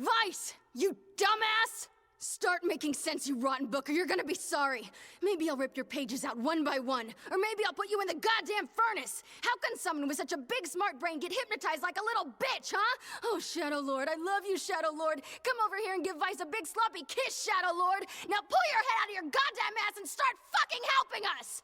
Vice, you dumbass! Start making sense, you rotten book, or you're gonna be sorry. Maybe I'll rip your pages out one by one, or maybe I'll put you in the goddamn furnace. How can someone with such a big smart brain get hypnotized like a little bitch, huh? Oh, Shadow Lord, I love you, Shadow Lord. Come over here and give Vice a big sloppy kiss, Shadow Lord. Now pull your head out of your goddamn ass and start fucking helping us!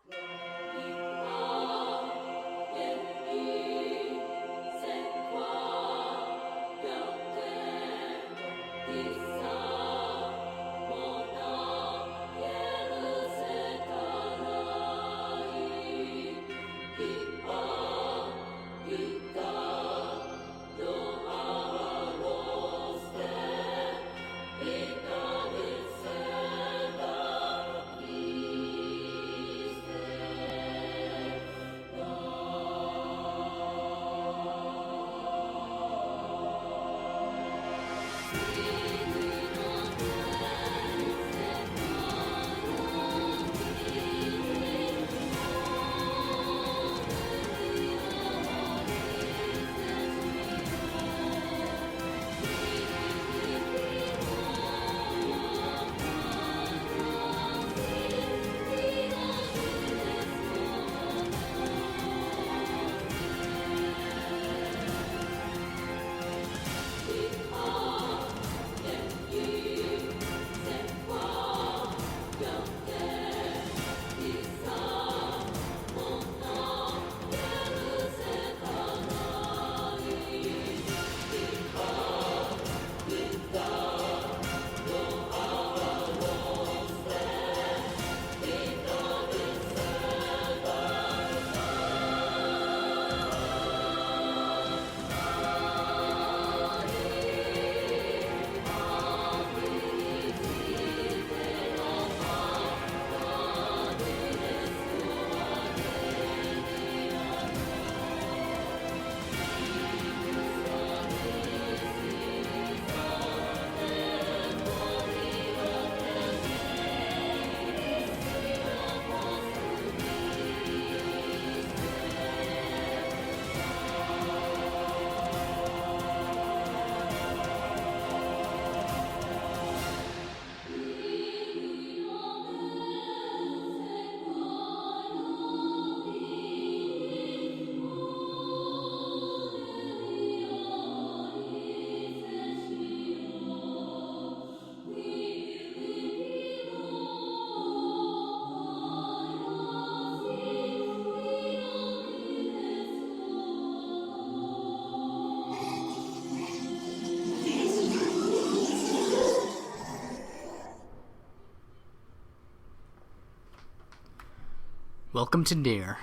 Welcome to NieR.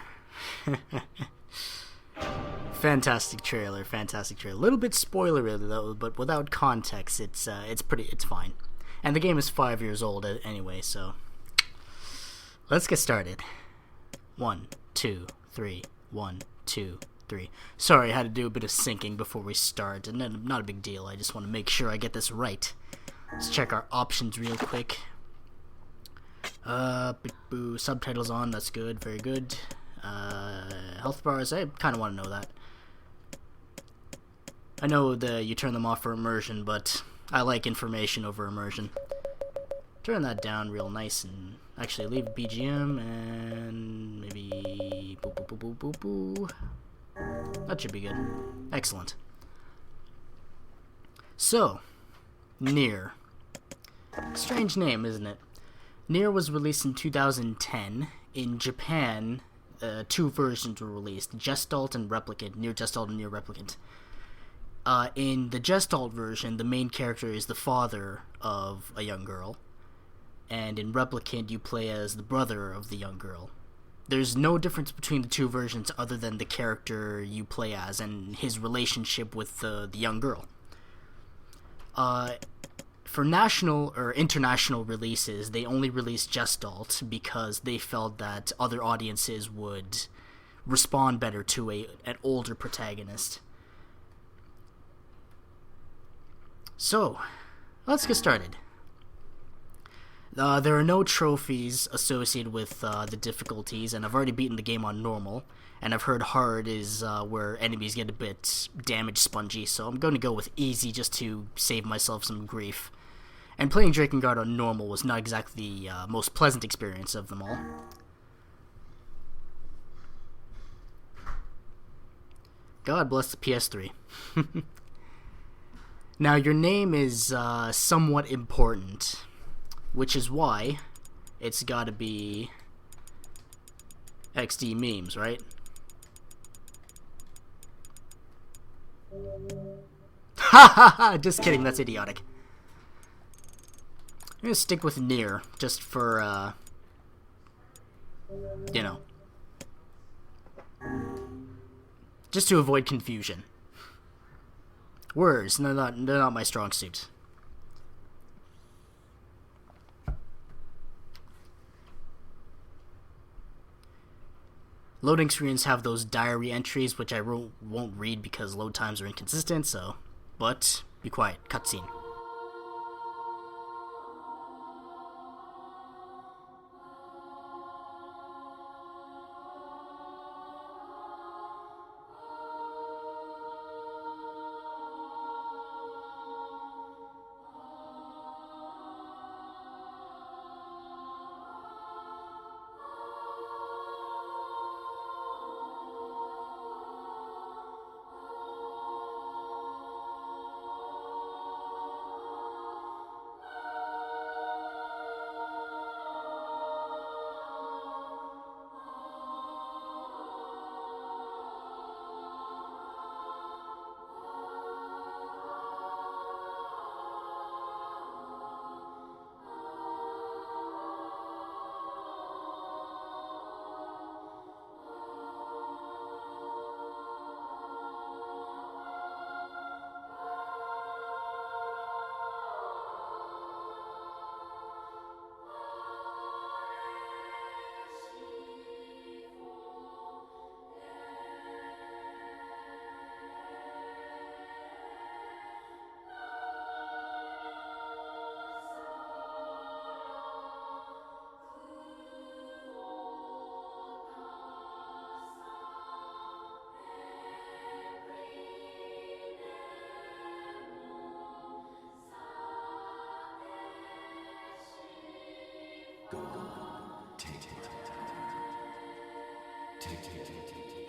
Fantastic trailer. A little bit spoilery though, but without context, it's fine. And the game is 5 years old anyway, so let's get started. 1, 2, 3. 1, 2, 3. Sorry, I had to do a bit of syncing before we start, and then not a big deal. I just want to make sure I get this right. Let's check our options real quick. Subtitles on, that's good, very good. Health bars, I kind of want to know that. I know you turn them off for immersion, but I like information over immersion. Turn that down real nice and actually leave BGM and maybe boo boo boo boo boo boo. That should be good. Excellent. So, NieR. Strange name, isn't it? NieR was released in 2010. In Japan, two versions were released, Gestalt and Replicant, NieR Gestalt and NieR Replicant. In the Gestalt version, the main character is the father of a young girl, and in Replicant, you play as the brother of the young girl. There's no difference between the two versions other than the character you play as and his relationship with the young girl. For national or international releases, they only released Gestalt because they felt that other audiences would respond better to an older protagonist. So, let's get started. There are no trophies associated with the difficulties, and I've already beaten the game on normal, and I've heard hard is where enemies get a bit damage spongy, so I'm going to go with easy just to save myself some grief. And playing Drakengard on normal was not exactly the most pleasant experience of them all. God bless the PS3. Now, your name is somewhat important, which is why it's gotta be XD Memes, right? Ha ha ha! Just kidding, that's idiotic. I'm gonna stick with NieR, just for, you know. Just to avoid confusion. Words, they're not my strong suit. Loading screens have those diary entries, which I won't read because load times are inconsistent, so... But, be quiet. Cutscene.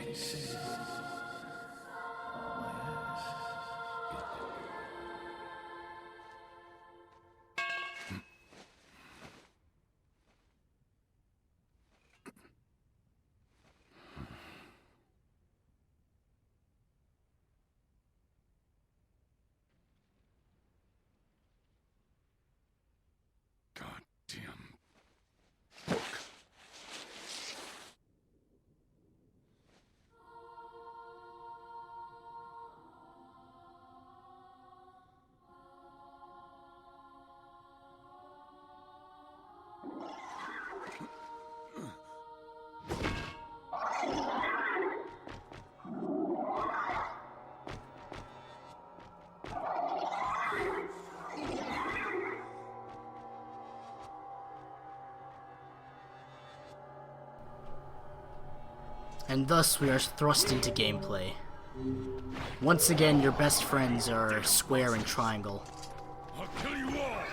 And save my ass. Goddamn book. And thus we are thrust into gameplay. Once again, your best friends are Square and Triangle. I'll kill you all.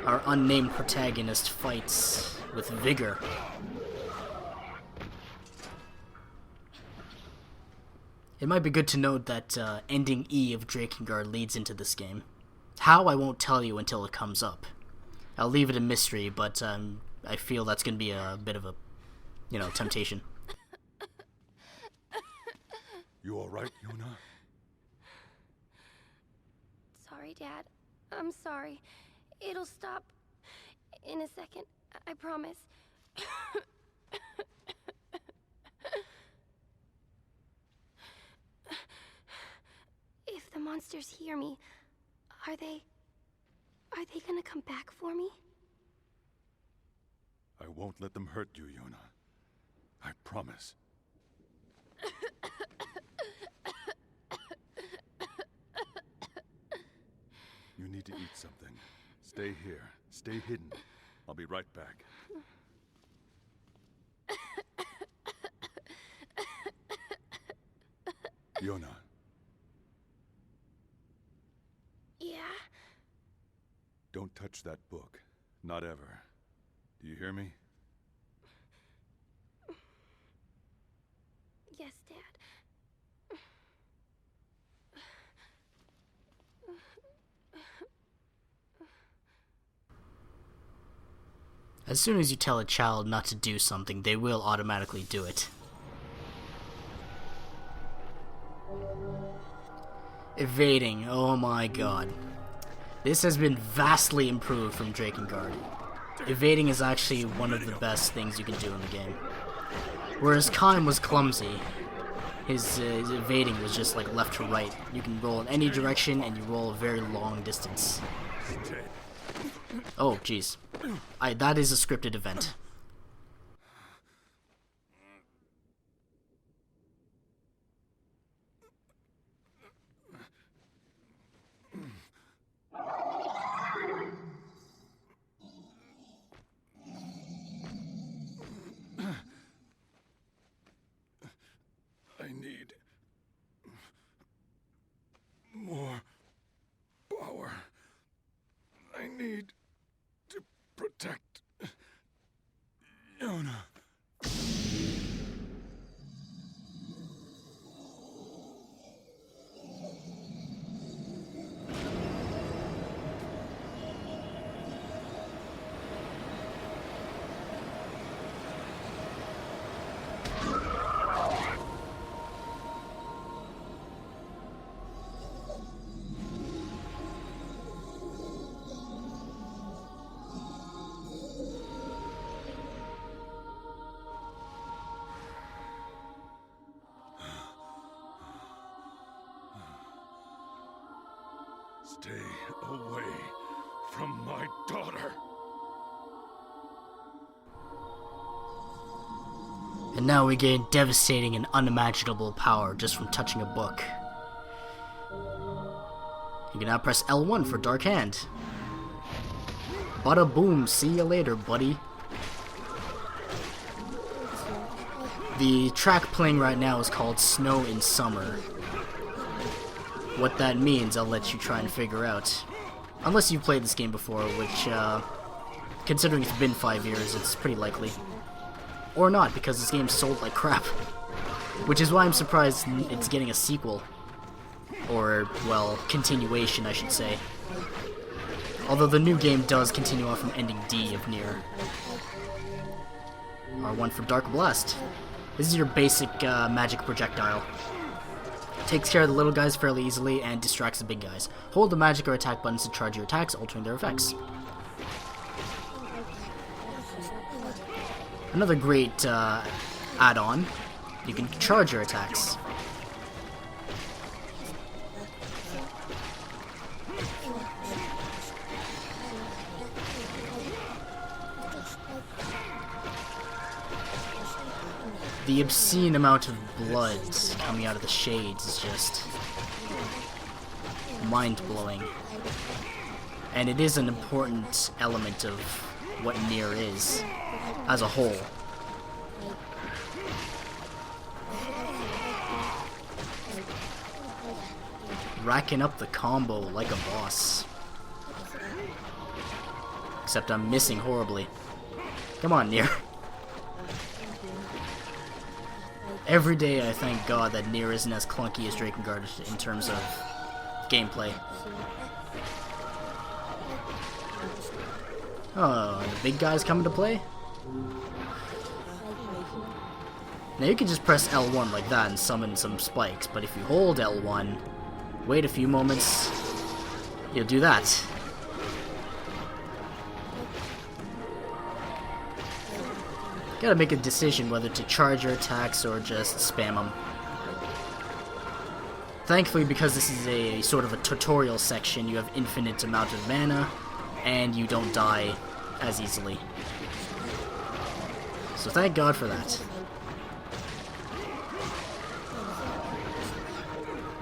Our unnamed protagonist fights with vigor. It might be good to note that ending E of Drakengard leads into this game. How, I won't tell you until it comes up. I'll leave it a mystery, but I feel that's going to be a bit of a, temptation. You all right, Yuna? Sorry, Dad. I'm sorry. It'll stop in a second. I promise. If the monsters hear me, are they gonna come back for me? I won't let them hurt you, Yuna. I promise. You need to eat something. Stay here. Stay hidden. I'll be right back. Yona, Yeah? don't touch that book. Not ever. Do you hear me? Yes, Dad. As soon as you tell a child not to do something, they will automatically do it. Evading, oh my god. This has been vastly improved from Drakengard. Evading is actually one of the best things you can do in the game. Whereas Kime was clumsy, his evading was just like left to right. You can roll in any direction and you roll a very long distance. Oh, jeez. That is a scripted event. I need more power. I need to protect Yona. Stay away from my daughter. And now we gain devastating and unimaginable power just from touching a book. You can now press L1 for Dark Hand. Bada boom, see you later, buddy. The track playing right now is called Snow in Summer. What that means, I'll let you try and figure out. Unless you've played this game before, which, considering it's been 5 years, it's pretty likely. Or not, because this game sold like crap. Which is why I'm surprised it's getting a sequel. Or, well, continuation, I should say. Although the new game does continue on from ending D of NieR. R1 for Dark Blast. This is your basic magic projectile. Takes care of the little guys fairly easily and distracts the big guys. Hold the magic or attack buttons to charge your attacks, altering their effects. Another great add-on, you can charge your attacks. The obscene amount of blood coming out of the shades is just mind-blowing. And it is an important element of what NieR is, as a whole. Racking up the combo like a boss. Except I'm missing horribly. Come on, NieR. Every day I thank God that NieR isn't as clunky as Drakengard in terms of gameplay. Oh, and the big guy's coming to play? Now you can just press L1 like that and summon some spikes, but if you hold L1, wait a few moments, you'll do that. Gotta make a decision whether to charge your attacks or just spam them. Thankfully, because this is a sort of a tutorial section, you have infinite amount of mana, and you don't die as easily. So thank God for that.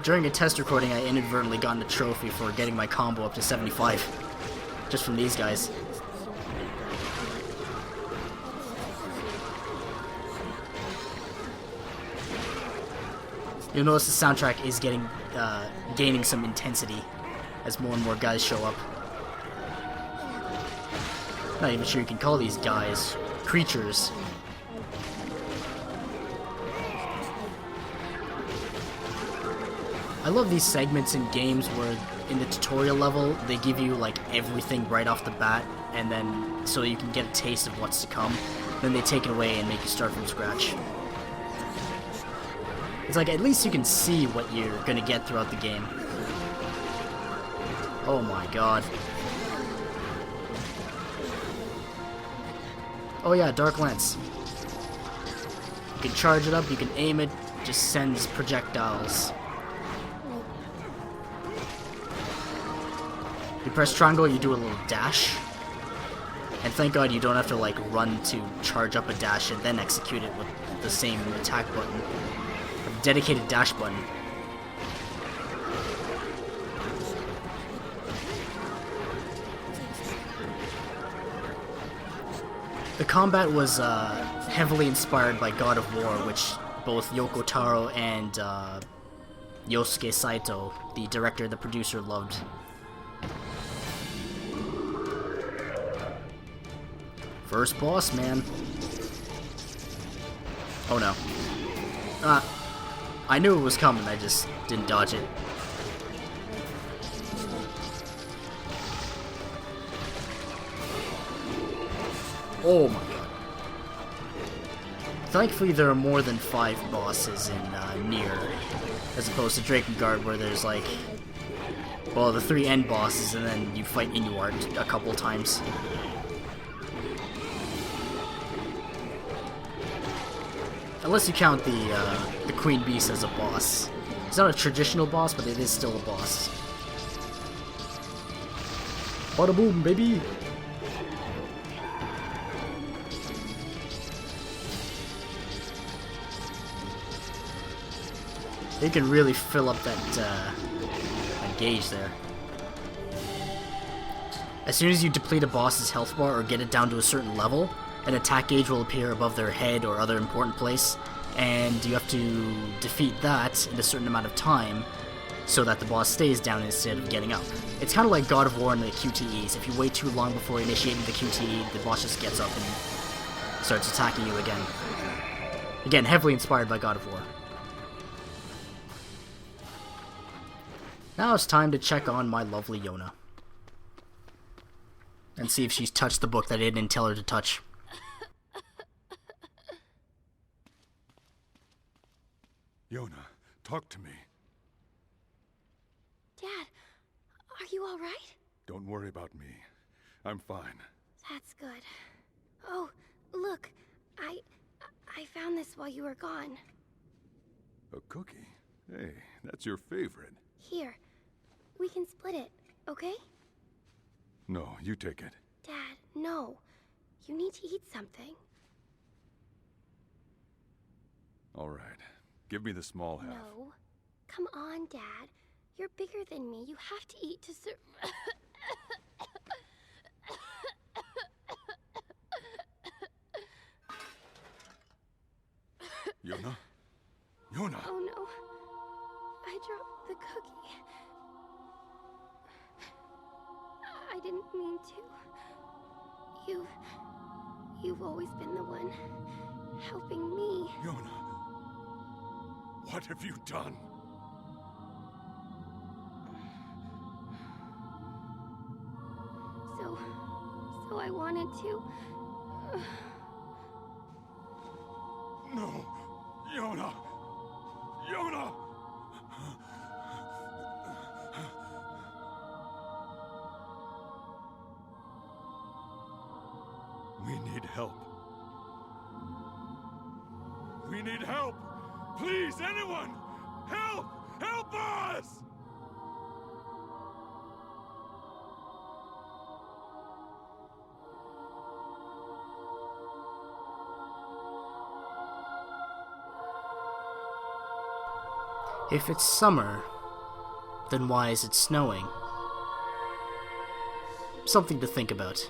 During a test recording, I inadvertently got a trophy for getting my combo up to 75. Just from these guys. You'll notice the soundtrack is gaining some intensity as more and more guys show up. Not even sure you can call these guys creatures. I love these segments in games where in the tutorial level they give you like everything right off the bat, and then so you can get a taste of what's to come. Then they take it away and make you start from scratch. It's like at least you can see what you're gonna get throughout the game. Oh my god. Oh yeah, Dark Lance. You can charge it up, you can aim it, just sends projectiles. You press triangle, you do a little dash. And thank god you don't have to like run to charge up a dash and then execute it with the same attack button. A dedicated dash button. The combat was heavily inspired by God of War, which both Yoko Taro and Yosuke Saito, the director and the producer, loved. First boss, man. Oh no. I knew it was coming, I just didn't dodge it. Oh my god. Thankfully there are more than 5 bosses in NieR, as opposed to Drakengard where there's like, well, the 3 end bosses and then you fight Inuart a couple times. Unless you count the Queen Beast as a boss. It's not a traditional boss, but it is still a boss. Bada boom, baby! You can really fill up that gauge there. As soon as you deplete a boss's health bar or get it down to a certain level, an attack gauge will appear above their head or other important place, and you have to defeat that in a certain amount of time so that the boss stays down instead of getting up. It's kind of like God of War and the QTEs. If you wait too long before initiating the QTE, the boss just gets up and starts attacking you again. Again, heavily inspired by God of War. Now it's time to check on my lovely Yona. And see if she's touched the book that I didn't tell her to touch. Yona, talk to me. Dad, are you all right? Don't worry about me. I'm fine. That's good. Oh, look, I found this while you were gone. A cookie? Hey, that's your favorite. Here, we can split it, okay? No, you take it. Dad, no. You need to eat something. All right. Give me the small half. No. Come on, Dad. You're bigger than me. You have to eat to survive. Yona? Yona! Oh no. I dropped the cookie. I didn't mean to. You've always been the one helping me. Yona! What have you done? So I wanted to. No! Yona! Yona! We need help. We need help! Please, anyone! Help! Help us! If it's summer, then why is it snowing? Something to think about.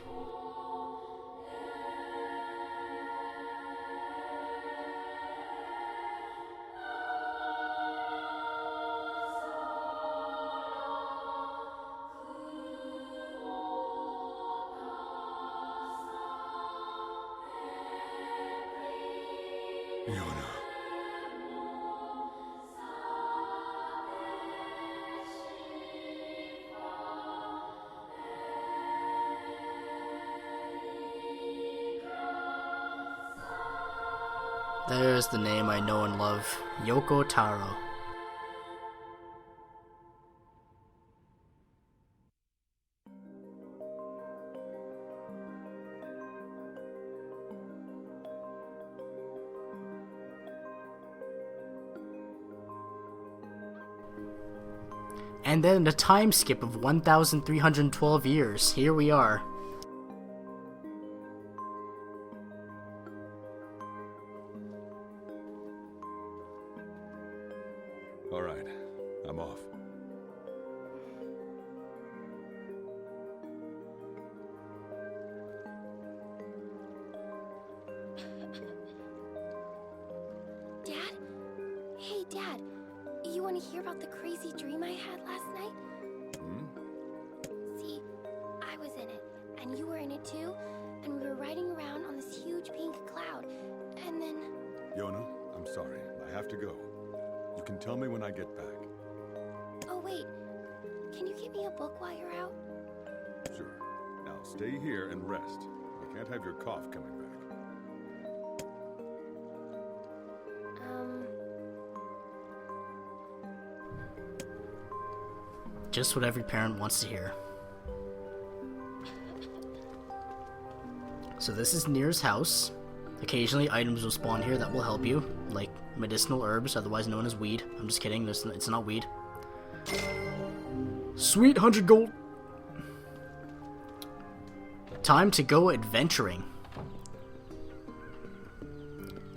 Yona. There's the name I know and love. Yoko Taro. And then a time skip of 1,312 years. Here we are. All right, I'm off. Dad? Hey, Dad. You want to hear about the crazy dream I had last night? See, I was in it, and you were in it too, and we were riding around on this huge pink cloud, and then... Yona, I'm sorry. I have to go. You can tell me when I get back. Oh, wait. Can you get me a book while you're out? Sure. Now stay here and rest. I can't have your cough coming back. Just what every parent wants to hear. So this is NieR's house. Occasionally items will spawn here that will help you, like medicinal herbs, otherwise known as weed. I'm just kidding, it's not weed. Sweet 100 gold! Time to go adventuring.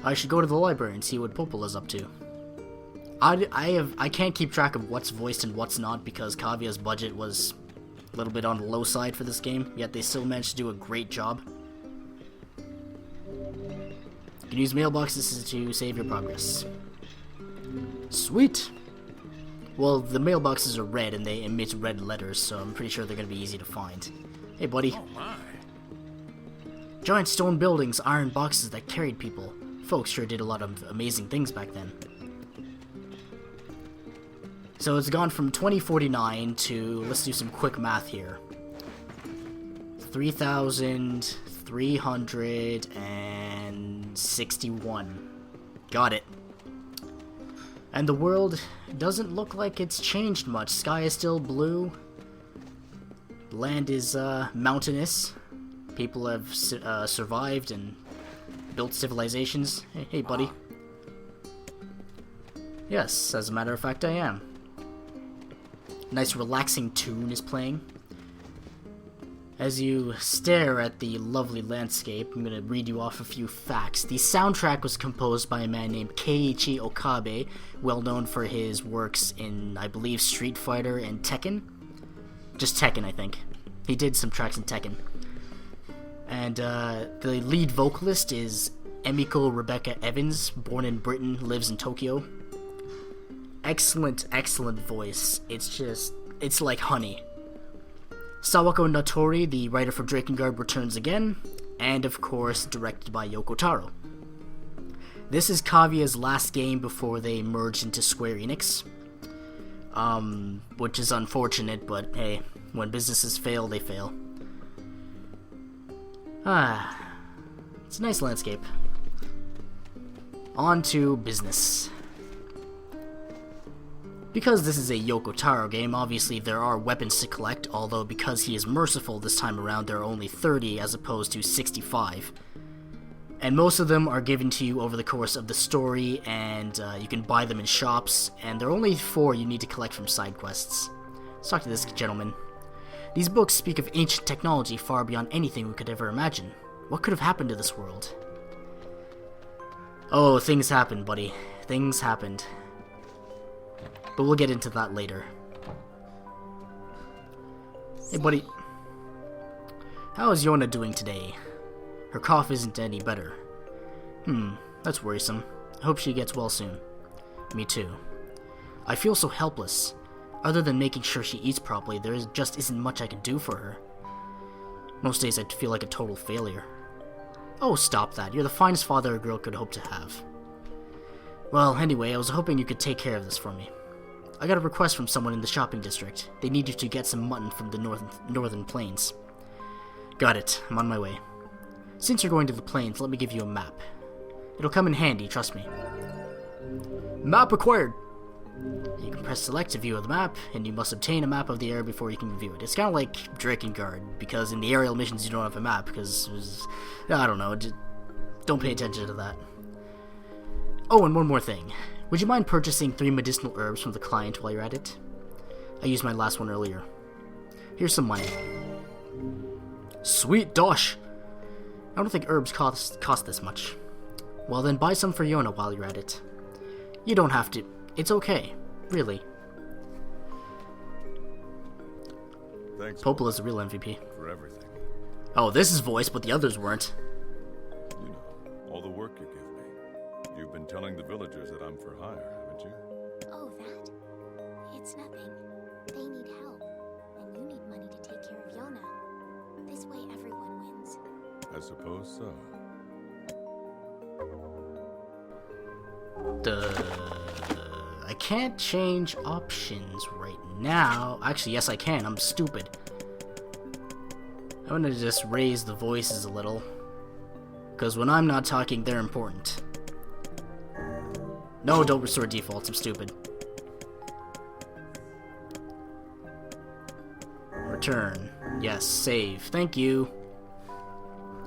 I should go to the library and see what Popola's up to. I can't keep track of what's voiced and what's not because Kavia's budget was a little bit on the low side for this game, yet they still managed to do a great job. You can use mailboxes to save your progress. Sweet! Well, the mailboxes are red and they emit red letters, so I'm pretty sure they're going to be easy to find. Hey, buddy. Oh my. Giant stone buildings, iron boxes that carried people. Folks sure did a lot of amazing things back then. So it's gone from 2049 to, let's do some quick math here. 3,361. Got it. And the world doesn't look like it's changed much. Sky is still blue. Land is mountainous. People have survived and built civilizations. Hey, buddy. Yes, as a matter of fact, I am. Nice relaxing tune is playing. As you stare at the lovely landscape, I'm going to read you off a few facts. The soundtrack was composed by a man named Keiichi Okabe, well known for his works in, I believe, Street Fighter and Tekken. Just Tekken, I think. He did some tracks in Tekken. And the lead vocalist is Emiko Rebecca Evans, born in Britain, lives in Tokyo. Excellent, excellent voice. It's like honey. Sawako Natori, the writer for Drakengard, returns again, and of course, directed by Yoko Taro. This is Kavia's last game before they merged into Square Enix. Which is unfortunate, but hey, when businesses fail, they fail. It's a nice landscape. On to business. Because this is a Yoko Taro game, obviously there are weapons to collect, although because he is merciful this time around, there are only 30 as opposed to 65. And most of them are given to you over the course of the story, and you can buy them in shops, and there are only 4 you need to collect from side quests. Let's talk to this gentleman. These books speak of ancient technology far beyond anything we could ever imagine. What could have happened to this world? Oh, things happened, buddy. Things happened. But we'll get into that later. Hey, buddy. How is Yona doing today? Her cough isn't any better. That's worrisome. I hope she gets well soon. Me too. I feel so helpless. Other than making sure she eats properly, there just isn't much I can do for her. Most days I feel like a total failure. Oh, stop that. You're the finest father a girl could hope to have. Well, anyway, I was hoping you could take care of this for me. I got a request from someone in the shopping district. They need you to get some mutton from the northern plains. Got it. I'm on my way. Since you're going to the plains, let me give you a map. It'll come in handy, trust me. Map acquired! You can press select to view the map, and you must obtain a map of the area before you can view it. It's kind of like Drakengard, because in the aerial missions you don't have a map, because, I don't know, just don't pay attention to that. Oh, and one more thing. Would you mind purchasing 3 medicinal herbs from the client while you're at it? I used my last one earlier. Here's some money. Sweet dosh! I don't think herbs cost this much. Well then, buy some for Yona while you're at it. You don't have to. It's okay. Really. Thanks, Popola's the real MVP. for everything. Oh, this is voice, but the others weren't. You know, all the work you give me. You've been telling the villagers that I'm for hire, haven't you? Oh, that? It's nothing. They need help, and you need money to take care of Yona. This way everyone wins. I suppose so. I can't change options right now. Actually, yes I can. I'm stupid. I'm gonna just raise the voices a little. Because when I'm not talking, they're important. No, don't restore defaults. I'm stupid. Return. Yes, save. Thank you.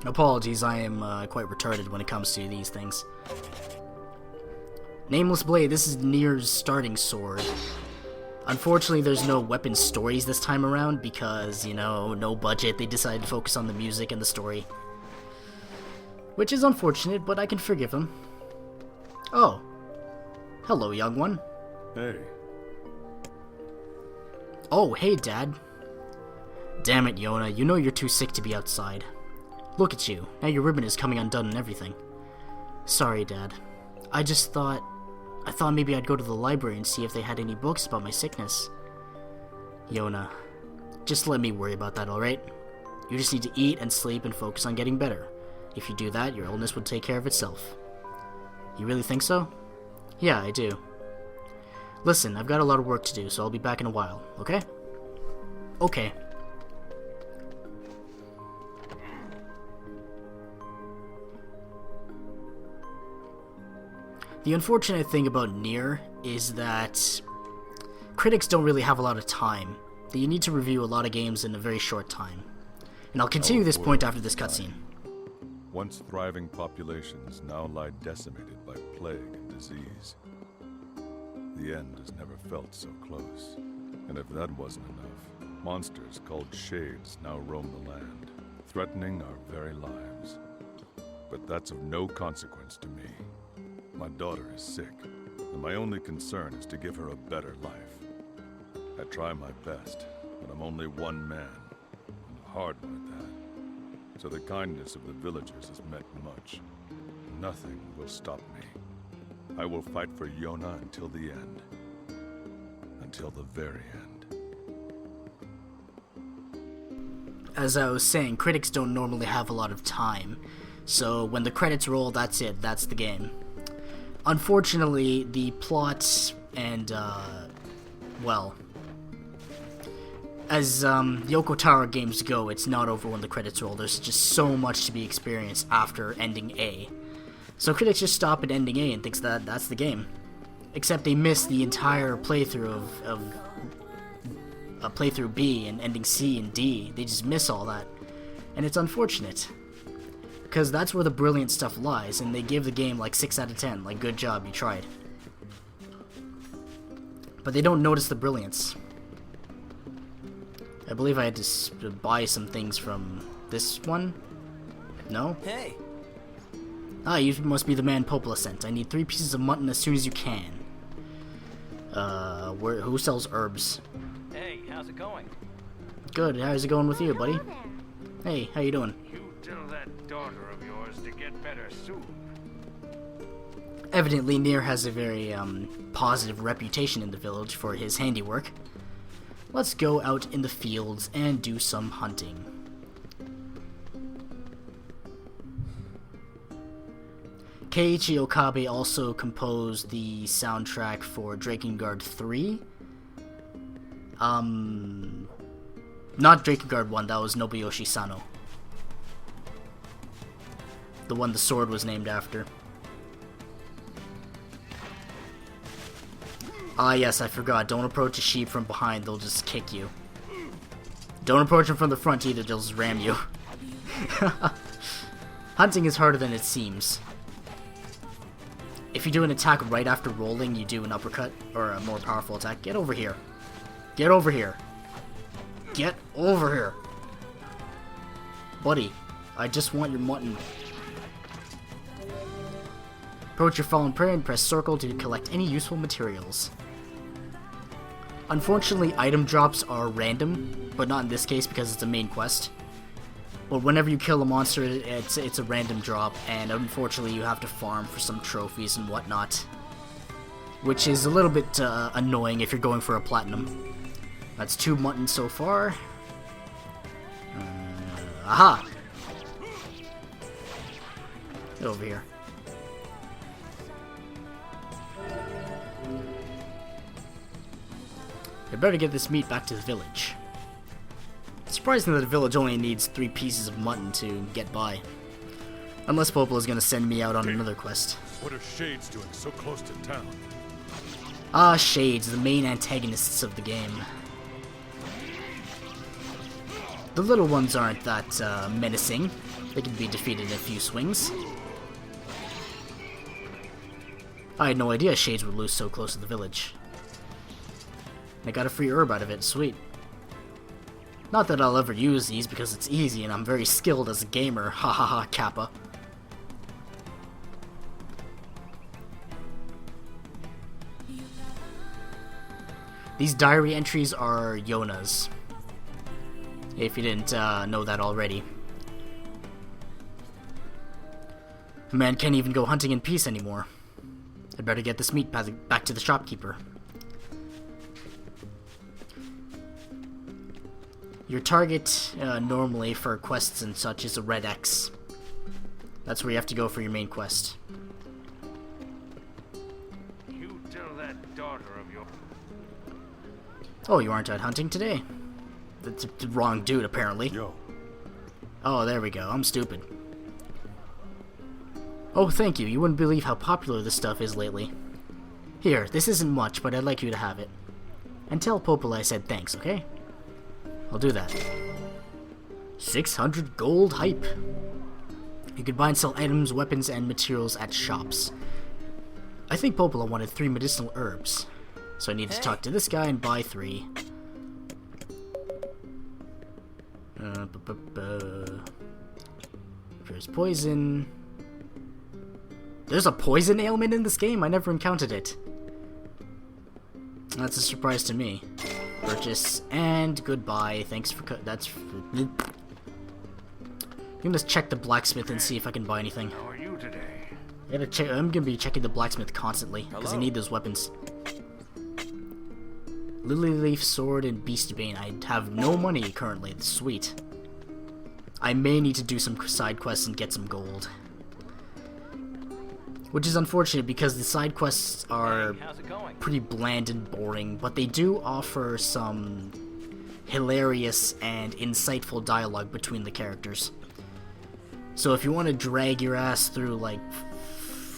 Apologies, I am quite retarded when it comes to these things. Nameless Blade, this is NieR's starting sword. Unfortunately, there's no weapon stories this time around because, you know, no budget. They decided to focus on the music and the story. Which is unfortunate, but I can forgive them. Oh. Hello, young one. Hey, Oh, hey, Dad. Damn it, Yona, you know you're too sick to be outside. Look at you, now your ribbon is coming undone and everything. Sorry, Dad. I thought maybe I'd go to the library and see if they had any books about my sickness. Yona, just let me worry about that, alright? You just need to eat and sleep and focus on getting better. If you do that, your illness would take care of itself. You really think so? Yeah, I do. Listen, I've got a lot of work to do, so I'll be back in a while, okay? Okay. The unfortunate thing about NieR is that critics don't really have a lot of time. You need to review a lot of games in a very short time. And I'll continue this point after this cutscene. once thriving populations now lie decimated by plague and disease. The end has never felt so close. And if that wasn't enough, monsters called Shades now roam the land, threatening our very lives. But that's of no consequence to me. My daughter is sick, and my only concern is to give her a better life. I try my best, but I'm only one man, and a hard one at that. So the kindness of the villagers has meant much. Nothing will stop me. I will fight for Yona until the end. Until the very end. As I was saying, critics don't normally have a lot of time. So when the credits roll, that's it. That's the game. Unfortunately, the plot and, well, as Yoko Taro games go, it's not over when the credits roll. There's just so much to be experienced after ending A. So critics just stop at ending A and thinks that that's the game. Except they miss the entire playthrough of playthrough B and ending C and D. They just miss all that. And it's unfortunate. Because that's where the brilliant stuff lies, and they give the game like 6 out of 10. Like, good job, you tried. But they don't notice the brilliance. I believe I had to buy some things from this one? No? Hey! Ah, you must be the man Popola sent. I need 3 pieces of mutton as soon as you can. Who sells herbs? Hey, how's it going? Good, how's it going with you, buddy? Hello there. Hey, how you doing? You tell that daughter of yours to get better soon. Evidently, NieR has a very, positive reputation in the village for his handiwork. Let's go out in the fields and do some hunting. Keiichi Okabe also composed the soundtrack for Drakengard 3. Not Drakengard 1, that was Nobuyoshi Sano. The one the sword was named after. Ah yes, I forgot. Don't approach a sheep from behind, they'll just kick you. Don't approach them from the front either, they'll just ram you. Hunting is harder than it seems. If you do an attack right after rolling, you do an uppercut, or a more powerful attack. Get over here. Get over here. Get over here. Buddy, I just want your mutton. Approach your fallen prey and press circle to collect any useful materials. Unfortunately, item drops are random, but not in this case because it's a main quest. But whenever you kill a monster, it's a random drop, and unfortunately you have to farm for some trophies and whatnot. Which is a little bit annoying if you're going for a platinum. That's 2 mutton so far. Aha! Get over here. I better get this meat back to the village. It's surprising that the village only needs 3 pieces of mutton to get by. Unless Popola's gonna send me out on another quest. What are Shades doing so close to town? Ah, Shades, the main antagonists of the game. The little ones aren't that menacing. They can be defeated in a few swings. I had no idea Shades would lose so close to the village. I got a free herb out of it, sweet. Not that I'll ever use these because it's easy and I'm very skilled as a gamer, hahaha Kappa. These diary entries are Yona's, if you didn't know that already. The man can't even go hunting in peace anymore. I'd better get this meat back to the shopkeeper. Your target, normally, for quests and such, is a red X. That's where you have to go for your main quest. You tell that daughter of yours. Oh, you aren't out hunting today? That's the wrong dude, apparently. Yo. Oh, there we go. I'm stupid. Oh, thank you. You wouldn't believe how popular this stuff is lately. Here, this isn't much, but I'd like you to have it. And tell Popola I said thanks, okay? I'll do that. 600 gold hype. You can buy and sell items, weapons, and materials at shops. I think Popola wanted 3 medicinal herbs, so I need to talk to this guy and buy 3. There's poison. There's a poison ailment in this game? I never encountered it. That's a surprise to me. Purchase and goodbye. Thanks for that's. I'm gonna check the blacksmith and see if I can buy anything. How are you today? I'm gonna be checking the blacksmith constantly because I need those weapons. Lily Leaf Sword and Beast Bane. I have no money currently. Sweet. I may need to do some side quests and get some gold. Which is unfortunate because the side quests are How's it going? pretty bland and boring, but they do offer some hilarious and insightful dialogue between the characters. So if you want to drag your ass through, like,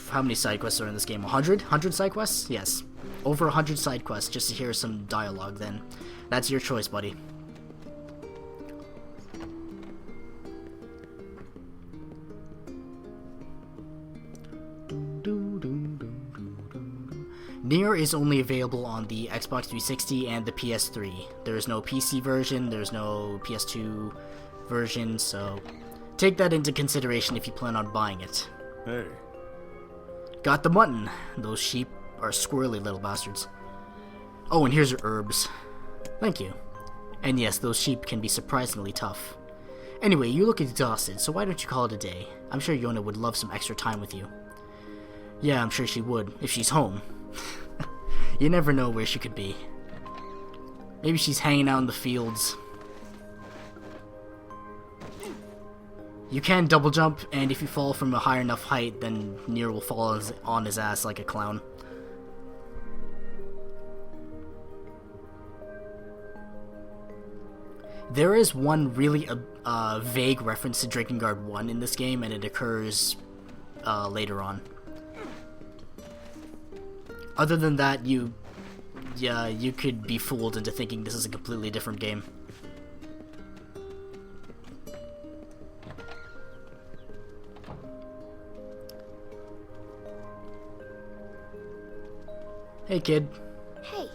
how many side quests are in this game? 100? 100 side quests? Yes. Over 100 side quests just to hear some dialogue, then that's your choice, buddy. NieR is only available on the Xbox 360 and the PS3. There's no PC version, there's no PS2 version, so take that into consideration if you plan on buying it. Hey. Got the mutton. Those sheep are squirrely little bastards. Oh, and here's your herbs. Thank you. And yes, those sheep can be surprisingly tough. Anyway, you look exhausted, so why don't you call it a day? I'm sure Yona would love some extra time with you. Yeah, I'm sure she would, if she's home. You never know where she could be. Maybe she's hanging out in the fields. You can double jump, and if you fall from a high enough height, then NieR will fall on his ass like a clown. There is one really vague reference to Drakengard 1 in this game, and it occurs later on. Other than that, you could be fooled into thinking this is a completely different game. Hey, kid. Hey.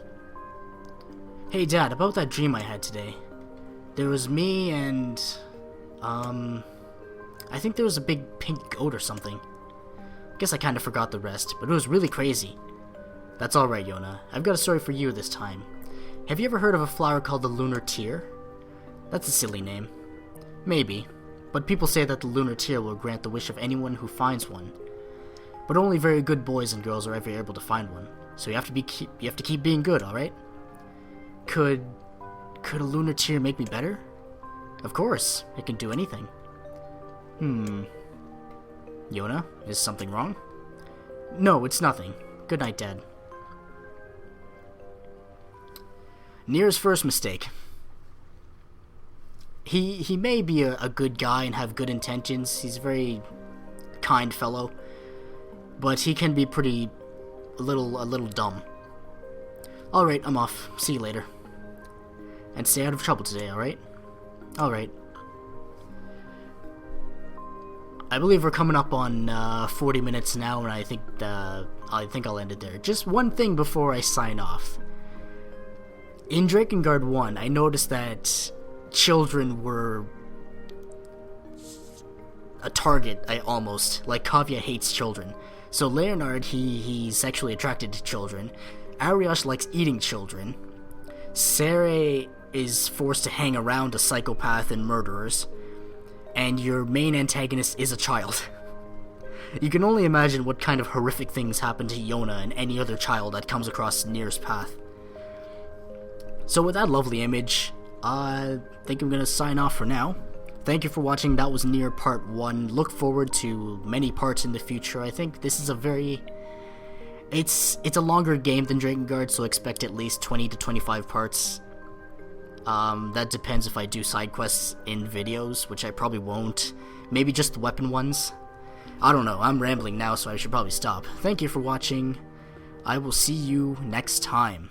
Hey, Dad, about that dream I had today. There was me and... I think there was a big pink goat or something. Guess I kinda forgot the rest, but it was really crazy. That's alright, Yona. I've got a story for you this time. Have you ever heard of a flower called the lunar tear? That's a silly name. Maybe. But people say that the lunar tear will grant the wish of anyone who finds one. But only very good boys and girls are ever able to find one. So you have to keep being good, alright? Could a lunar tear make me better? Of course, it can do anything. Yona, is something wrong? No, it's nothing. Good night, Dad. NieR's first mistake. He may be a good guy and have good intentions. He's a very kind fellow. But he can be a little dumb. Alright, I'm off. See you later. And stay out of trouble today, alright? Alright. I believe we're coming up on 40 minutes now, and I think I'll end it there. Just one thing before I sign off. In Drakengard 1, I noticed that children were a target, almost. Like, Kavya hates children. So Leonard, he's sexually attracted to children. Ariosh likes eating children. Sere is forced to hang around a psychopath and murderers. And your main antagonist is a child. You can only imagine what kind of horrific things happen to Yona and any other child that comes across NieR's path. So with that lovely image, I think I'm gonna sign off for now. Thank you for watching. That was NieR Part 1. Look forward to many parts in the future. I think this is it's a longer game than Drakengard, so expect at least 20 to 25 parts. That depends if I do side quests in videos, which I probably won't. Maybe just the weapon ones. I don't know. I'm rambling now, so I should probably stop. Thank you for watching. I will see you next time.